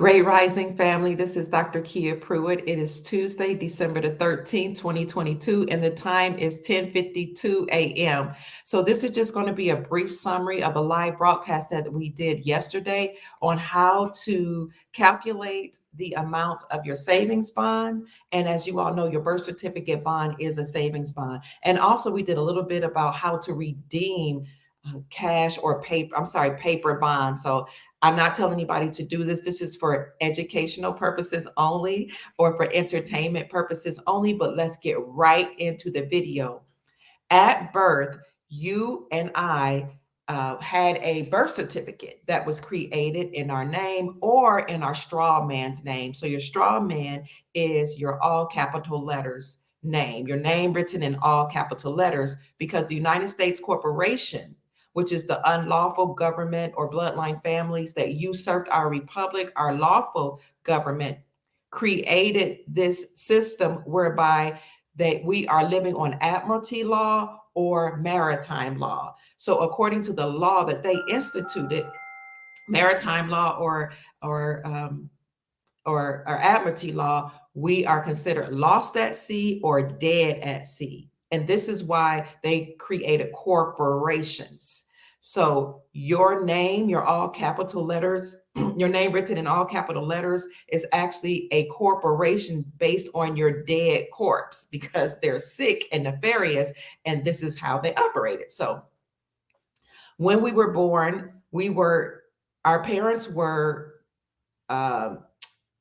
Great Rising family. This is Dr. Kia Pruitt. It is Tuesday, December the 13th, 2022, and the time is 10:52 a.m. So this is just going to be a brief summary of a live broadcast that we did yesterday on how to calculate the amount of your savings bond. And as you all know, your birth certificate bond is a savings bond. And also we did a little bit about how to redeem cash or paper bonds. So I'm not telling anybody to do this. This is for educational purposes only or for entertainment purposes only, but let's get right into the video. At birth, you and I had a birth certificate that was created in our name or in our straw man's name. So your straw man is your all capital letters name, your name written in all capital letters, because the United States Corporation, which is the unlawful government or bloodline families that usurped our republic, our lawful government, created this system whereby we are living on admiralty law or maritime law. So according to the law that they instituted, maritime law or admiralty law, we are considered lost at sea or dead at sea. And this is why they created corporations. So your name, your all capital letters, your name written in all capital letters is actually a corporation based on your dead corpse because they're sick and nefarious, and this is how they operated. So when we were born, our parents were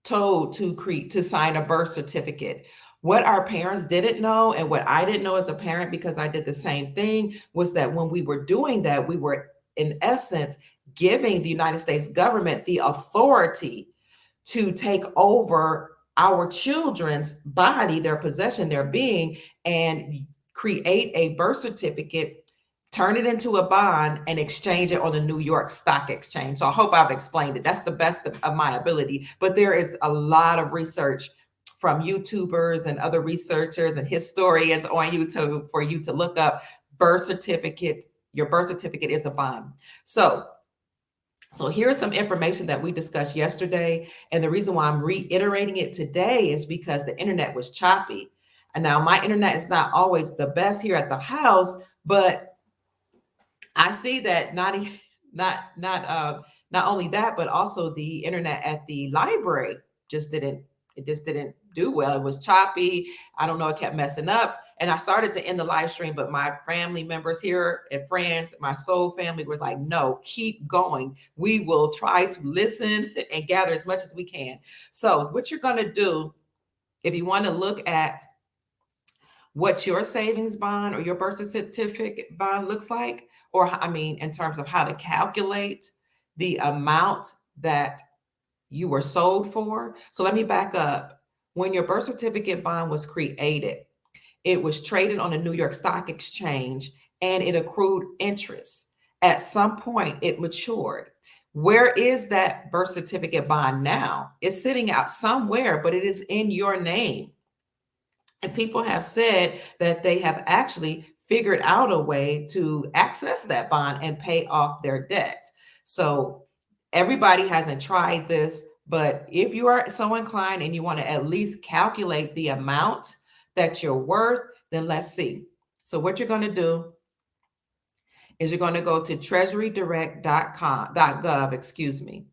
told to sign a birth certificate. What our parents didn't know, and what I didn't know as a parent, because I did the same thing, was that when we were doing that, we were in essence giving the United States government the authority to take over our children's body, their possession, their being, and create a birth certificate, turn it into a bond, and exchange it on the New York Stock Exchange. So I hope I've explained it. That's the best of my ability. But there is a lot of research from YouTubers and other researchers and historians on YouTube for you to look up birth certificate. Your birth certificate is a bond. So here's some information that we discussed yesterday. And the reason why I'm reiterating it today is because the internet was choppy. And now my internet is not always the best here at the house, but I see that not only that, but also the internet at the library just didn't do well. It was choppy. I don't know. It kept messing up. And I started to end the live stream, but my family members here and friends, my soul family, were like, no, keep going. We will try to listen and gather as much as we can. So what you're going to do, if you want to look at what your savings bond or your birth certificate bond looks like, or in terms of how to calculate the amount that you were sold for. So let me back up. When your birth certificate bond was created, it was traded on the New York Stock Exchange and it accrued interest. At some point, it matured. Where is that birth certificate bond now? It's sitting out somewhere, but it is in your name. And people have said that they have actually figured out a way to access that bond and pay off their debts. So everybody hasn't tried this, but if you are so inclined and you want to at least calculate the amount that you're worth, then let's see. So what you're going to do is you're going to go to treasurydirect.gov,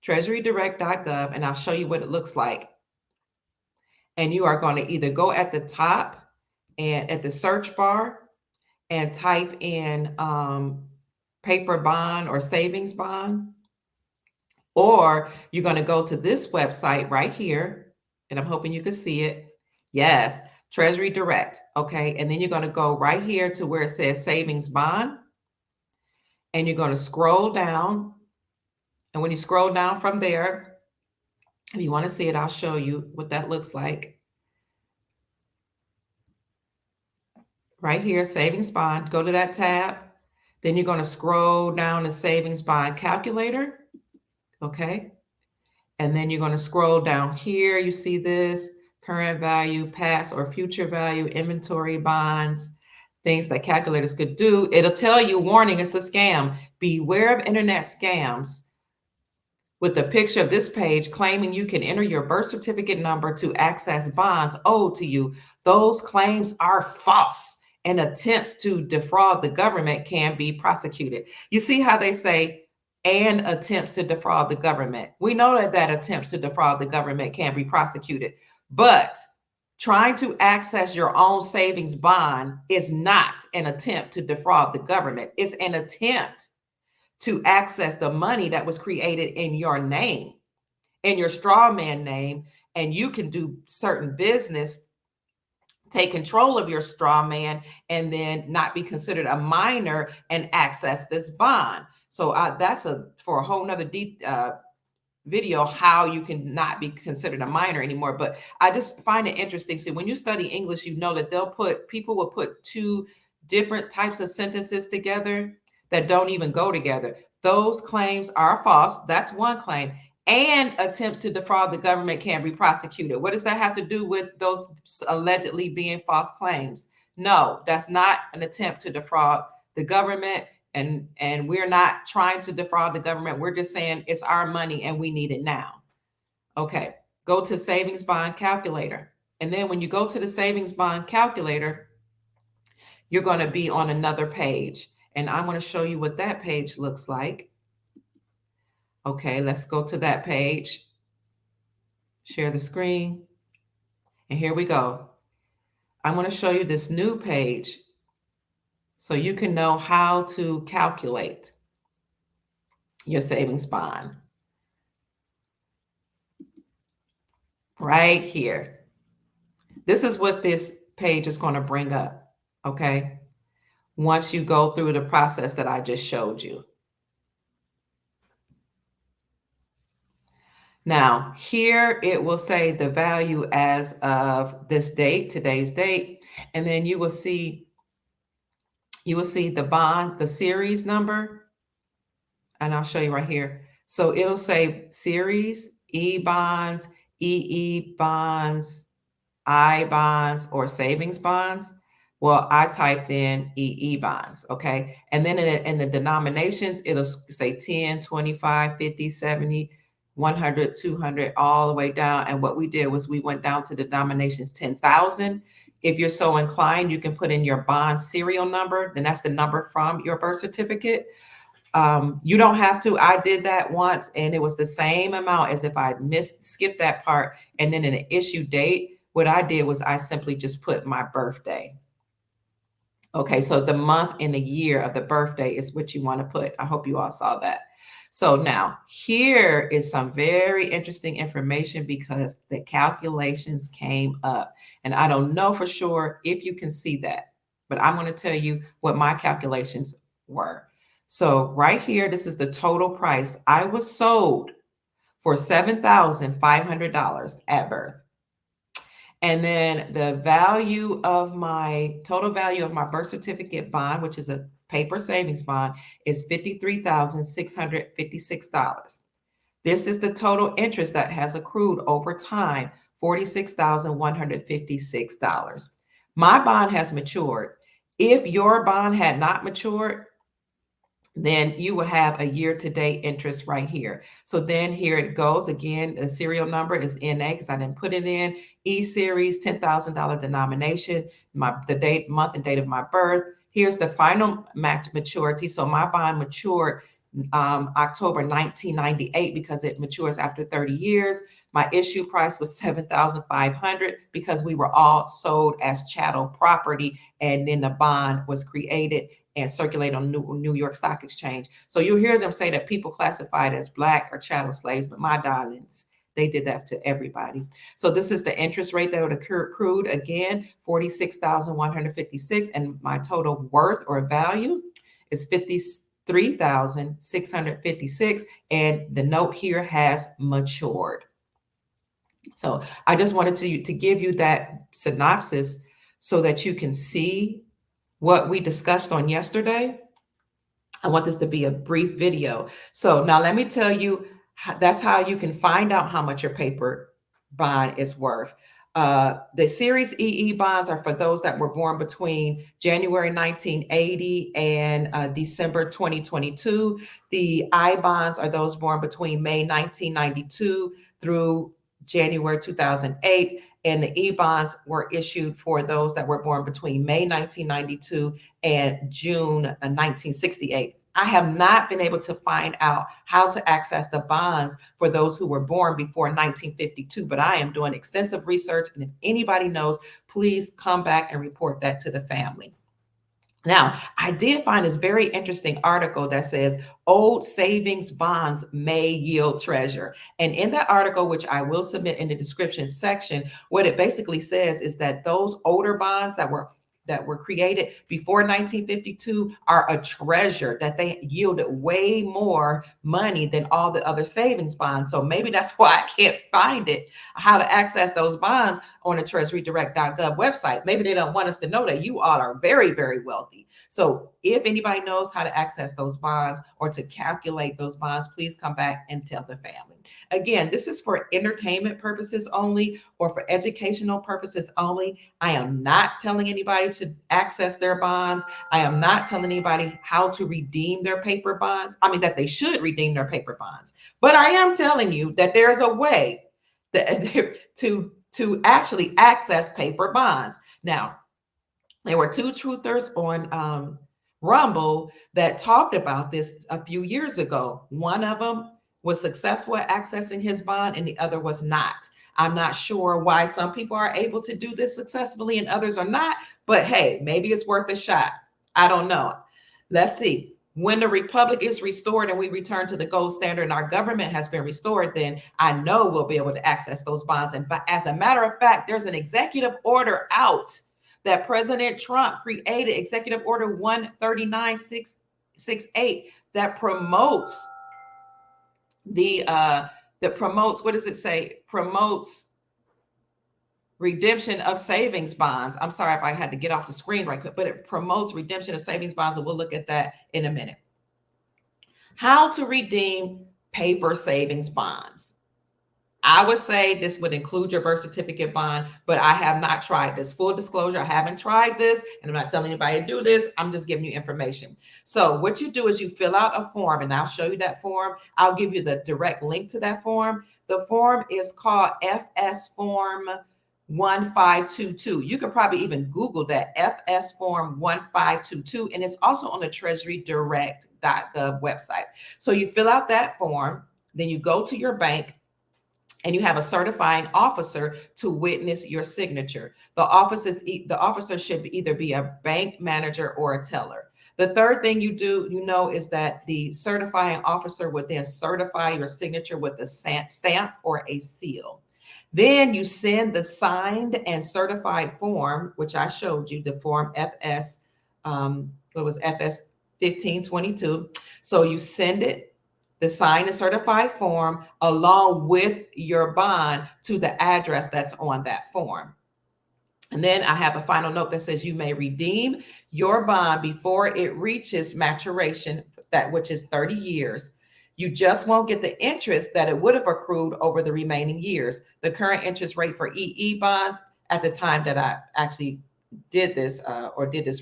treasurydirect.gov, and I'll show you what it looks like. And you are going to either go at the top and at the search bar and type in paper bond or savings bond, or you're going to go to this website right here, and I'm hoping you can see it. Yes, Treasury Direct. Okay. And then you're going to go right here to where it says savings bond, and you're going to scroll down. And when you scroll down from there, if you want to see it, I'll show you what that looks like. Right here, savings bond, go to that tab. Then you're going to scroll down to savings bond calculator. Okay. And then you're going to scroll down here. You see this current value, past or future value, inventory bonds, things that calculators could do. It'll tell you, warning, it's a scam. Beware of internet scams. with the picture of this page claiming you can enter your birth certificate number to access bonds owed to you. Those claims are false, and attempts to defraud the government can be prosecuted. You see how they say, and attempts to defraud the government. We know that attempts to defraud the government can be prosecuted, but trying to access your own savings bond is not an attempt to defraud the government. It's an attempt to access the money that was created in your name, in your straw man name, and you can do certain business, take control of your straw man, and then not be considered a minor and access this bond. So that's for a whole nother video, how you can not be considered a minor anymore. But I just find it interesting. See, when you study English, you know that people will put two different types of sentences together that don't even go together. Those claims are false. That's one claim. And attempts to defraud the government can be prosecuted. What does that have to do with those allegedly being false claims? No, that's not an attempt to defraud the government. And we're not trying to defraud the government. We're just saying it's our money and we need it now. Okay, go to savings bond calculator. And then when you go to the savings bond calculator, you're going to be on another page. And I'm going to show you what that page looks like. Okay, let's go to that page. Share the screen. And here we go. I'm going to show you this new page so you can know how to calculate your savings bond. Right here. This is what this page is going to bring up, okay? Once you go through the process that I just showed you. Now, here it will say the value as of this date, today's date, and then you will see the bond, the series number, and I'll show you right here. So it'll say series, E bonds, EE bonds, I bonds, or savings bonds. Well, I typed in EE bonds, okay? And then in the denominations, it'll say 10, 25, 50, 70, 100, 200, all the way down. And what we did was we went down to the denominations 10,000. If you're so inclined, you can put in your bond serial number, then that's the number from your birth certificate. You don't have to. I did that once and it was the same amount as if I skipped that part. And then in the issue date, what I did was I simply just put my birthday. Okay, so the month and the year of the birthday is what you want to put. I hope you all saw that. So now here is some very interesting information because the calculations came up. And I don't know for sure if you can see that, but I'm going to tell you what my calculations were. So right here, this is the total price. I was sold for $7,500 at birth. And then the value of total value of my birth certificate bond, which is a paper savings bond, is $53,656. This is the total interest that has accrued over time, $46,156. My bond has matured. If your bond had not matured, then you will have a year-to-date interest right here. So then here it goes again. The serial number is NA because I didn't put it in. E series, $10,000 denomination, the date, month, and date of my birth. Here's the final maturity. So my bond matured October 1998 because it matures after 30 years. My issue price was $7,500 because we were all sold as chattel property, and then the bond was created and circulate on New York Stock Exchange. So you'll hear them say that people classified as Black or chattel slaves, but my darlings, they did that to everybody. So this is the interest rate that would accrued, again, $46,156, and my total worth or value is $53,656, and the note here has matured. So I just wanted to give you that synopsis so that you can see what we discussed on yesterday. I want this to be a brief video. So now let me tell you, that's how you can find out how much your paper bond is worth. The Series EE bonds are for those that were born between January 1980 and December 2022. The I bonds are those born between May 1992 through January 2008. And the E bonds were issued for those that were born between May 1992 and June 1968. I have not been able to find out how to access the bonds for those who were born before 1952, but I am doing extensive research. And if anybody knows, please come back and report that to the family. Now, I did find this very interesting article that says old savings bonds may yield treasure. And in that article, which I will submit in the description section, what it basically says is that those older bonds that were created before 1952 are a treasure, that they yielded way more money than all the other savings bonds. So maybe that's why I can't find it, how to access those bonds on the treasurydirect.gov website. Maybe they don't want us to know that you all are very, very wealthy. So if anybody knows how to access those bonds or to calculate those bonds, please come back and tell the family. Again, this is for entertainment purposes only or for educational purposes only. I am not telling anybody to access their bonds. I am not telling anybody how to redeem their paper bonds. I mean, that they should redeem their paper bonds. But I am telling you that there's a way to actually access paper bonds. Now, there were two truthers on Rumble that talked about this a few years ago. One of them was successful at accessing his bond and the other was not. I'm not sure why some people are able to do this successfully and others are not, but hey, maybe it's worth a shot. I don't know. Let's see. When the republic is restored and we return to the gold standard and our government has been restored, then I know we'll be able to access those bonds. And but as a matter of fact, there's an executive order out that President Trump created, Executive Order 139668, that promotes what does it say? Promotes redemption of savings bonds. I'm sorry if I had to get off the screen right quick, but it promotes redemption of savings bonds, and we'll look at that in a minute. How to redeem paper savings bonds. I would say this would include your birth certificate bond, but I have not tried this. Full disclosure, I haven't tried this, and I'm not telling anybody to do this. I'm just giving you information. So what you do is you fill out a form, and I'll show you that form. I'll give you the direct link to that form. The form is called FS Form 1522. You could probably even Google that, FS Form 1522, and it's also on the treasurydirect.gov website. So you fill out that form, then you go to your bank, and you have a certifying officer to witness your signature. The officer should either be a bank manager or a teller. The third thing you do, is that the certifying officer would then certify your signature with a stamp or a seal. Then you send the signed and certified form, which I showed you, the form FS 1522. So you send it, the signed and certified form, along with your bond to the address that's on that form. And then I have a final note that says you may redeem your bond before it reaches maturation, which is 30 years. You just won't get the interest that it would have accrued over the remaining years. The current interest rate for EE bonds at the time that I actually did this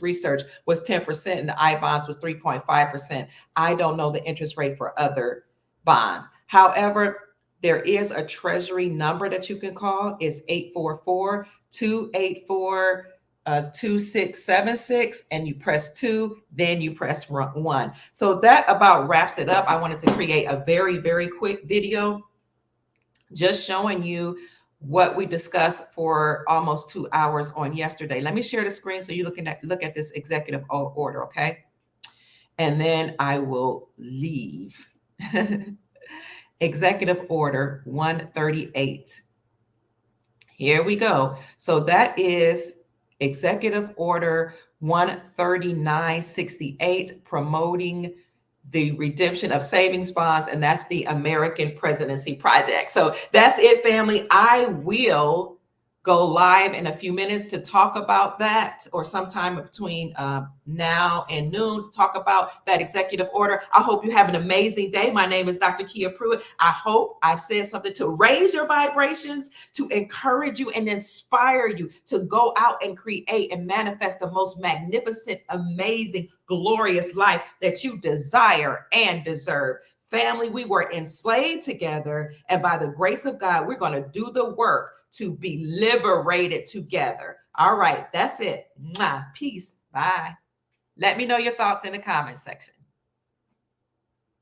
research was 10%, and the I bonds was 3.5%. I don't know the interest rate for other bonds. However, there is a treasury number that you can call. It's 844-284-2676, and you press 2, then you press 1. So that about wraps it up. I wanted to create a very, very quick video just showing you what we discussed for almost 2 hours on yesterday. Let me share the screen so you look at this executive order, okay? And then I will leave. Executive Order 138. Here we go. So that is Executive Order 13968, promoting the redemption of savings bonds, and that's the American Presidency Project. So that's it, family. I will go live in a few minutes to talk about that, or sometime between now and noon to talk about that executive order. I hope you have an amazing day. My name is Dr. Kia Pruitt. I hope I've said something to raise your vibrations, to encourage you and inspire you to go out and create and manifest the most magnificent, amazing, glorious life that you desire and deserve. Family, we were enslaved together, and by the grace of God, we're going to do the work to be liberated together. All right, that's it. Mwah. Peace. Bye. Let me know your thoughts in the comment section.